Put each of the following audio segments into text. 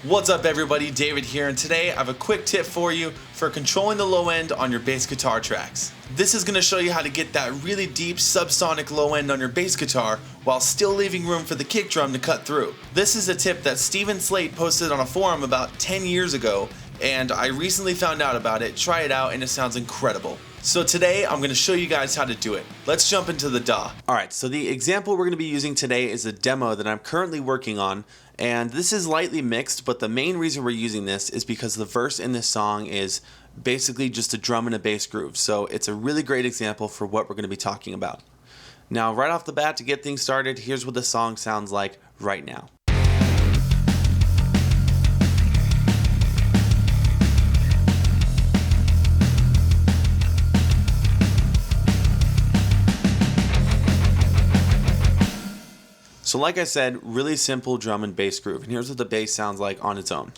What's up everybody, David here, and today I have a quick tip for you for controlling the low end on your bass guitar tracks. This is going to show you how to get that really deep subsonic low end on your bass guitar while still leaving room for the kick drum to cut through. This is a tip that Steven Slate posted on a forum about 10 years ago, and I recently found out about it, try it out, and it sounds incredible. So today I'm going to show you guys how to do it. Let's jump into the DAW. Alright, so the example we're going to be using today is a demo that I'm currently working on, and this is lightly mixed, but the main reason we're using this is because the verse in this song is basically just a drum and a bass groove, so it's a really great example for what we're going to be talking about. Now right off the bat, to get things started, here's what the song sounds like right now. So like I said, really simple drum and bass groove, and here's what the bass sounds like on its own.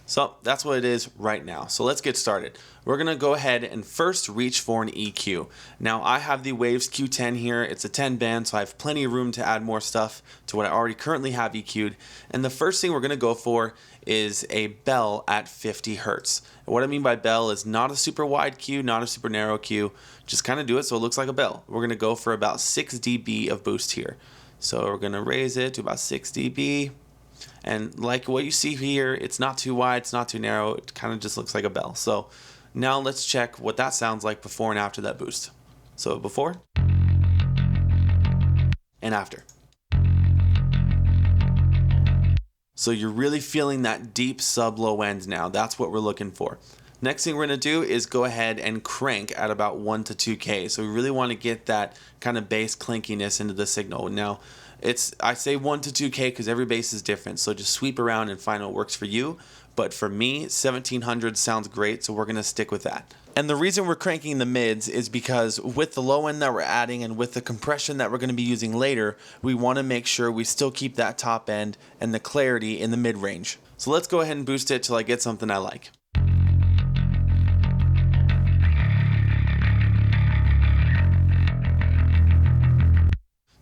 So that's what it is right now. So let's get started. We're gonna go ahead and first reach for an EQ. Now I have the Waves Q10 here. It's a 10 band, so I have plenty of room to add more stuff to what I already currently have EQ'd. And the first thing we're gonna go for is a bell at 50 Hertz. And what I mean by bell is not a super wide Q, not a super narrow Q. Just kind of do it so it looks like a bell. We're gonna go for about 6 dB of boost here. So we're gonna raise it to about 6 dB. And like what you see here, it's not too wide, it's not too narrow, it kind of just looks like a bell. So now let's check what that sounds like before and after that boost. So before and after. So you're really feeling that deep sub low end now. That's what we're looking for. Next thing we're going to do is go ahead and crank at about 1 to 2K. So we really want to get that kind of bass clinkiness into the signal. Now, I say 1 to 2K because every bass is different. So just sweep around and find what works for you. But for me, 1700 sounds great, so we're going to stick with that. And the reason we're cranking the mids is because with the low end that we're adding and with the compression that we're going to be using later, we want to make sure we still keep that top end and the clarity in the mid range. So let's go ahead and boost it till I get something I like.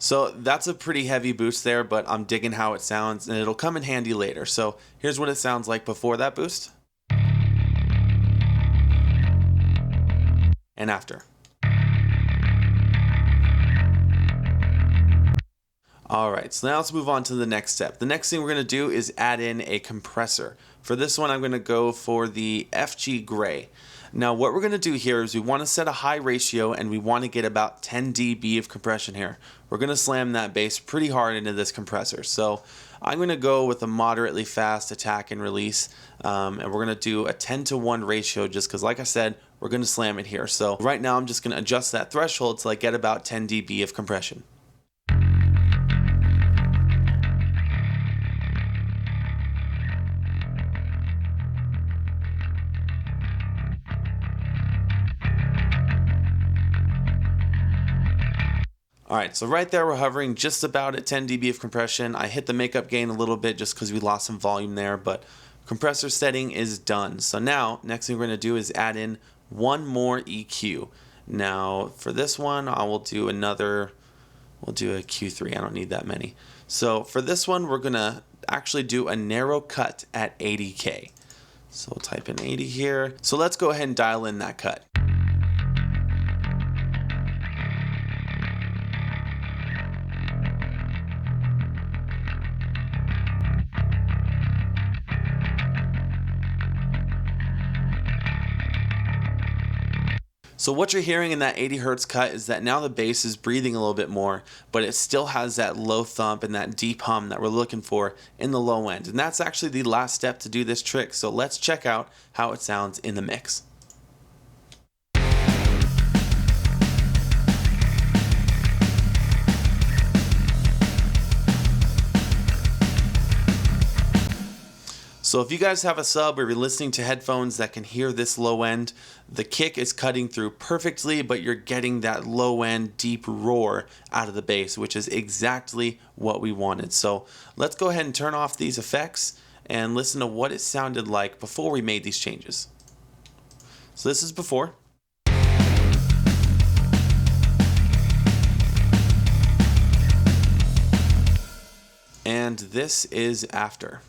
So that's a pretty heavy boost there, but I'm digging how it sounds and it'll come in handy later. So here's what it sounds like before that boost and after. Alright, so now let's move on to the next step. The next thing we're going to do is add in a compressor. For this one, I'm going to go for the FG Gray. Now what we're going to do here is we want to set a high ratio and we want to get about 10 dB of compression here. We're going to slam that bass pretty hard into this compressor. So I'm going to go with a moderately fast attack and release, and we're going to do a 10-to-1 ratio just because, like I said, we're going to slam it here. So right now I'm just going to adjust that threshold till I get about 10 dB of compression. Alright, so right there we're hovering just about at 10 dB of compression. I hit the makeup gain a little bit just because we lost some volume there, but compressor setting is done. So now, next thing we're going to do is add in one more EQ. Now, for this one, we'll do a Q3. I don't need that many. So for this one, we're going to actually do a narrow cut at 80K. So we'll type in 80 here. So let's go ahead and dial in that cut. So what you're hearing in that 80 Hertz cut is that now the bass is breathing a little bit more, but it still has that low thump and that deep hum that we're looking for in the low end. And that's actually the last step to do this trick. So let's check out how it sounds in the mix. So if you guys have a sub or you're listening to headphones that can hear this low end, the kick is cutting through perfectly, but you're getting that low end deep roar out of the bass, which is exactly what we wanted. So let's go ahead and turn off these effects and listen to what it sounded like before we made these changes. So this is before. and this is after.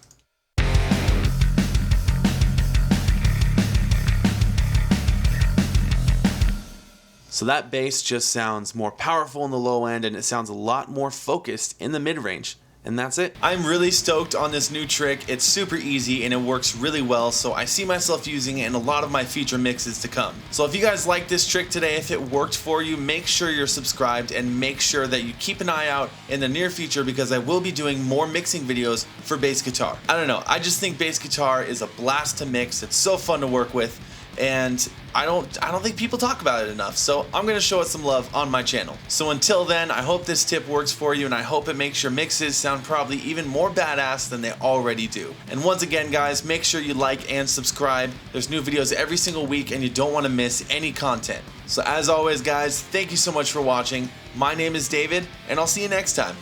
So that bass just sounds more powerful in the low end, and it sounds a lot more focused in the mid-range. And that's it. I'm really stoked on this new trick. It's super easy and it works really well, so I see myself using it in a lot of my future mixes to come. So if you guys like this trick today, if it worked for you, make sure you're subscribed and make sure that you keep an eye out in the near future, because I will be doing more mixing videos for bass guitar. I don't know, I just think bass guitar is a blast to mix. It's so fun to work with, and I don't think people talk about it enough, so I'm gonna show it some love on my channel. So until then, I hope this tip works for you, and I hope it makes your mixes sound probably even more badass than they already do. And once again, guys, make sure you like and subscribe. There's new videos every single week, and you don't want to miss any content. So as always, guys, thank you so much for watching. My name is David, and I'll see you next time.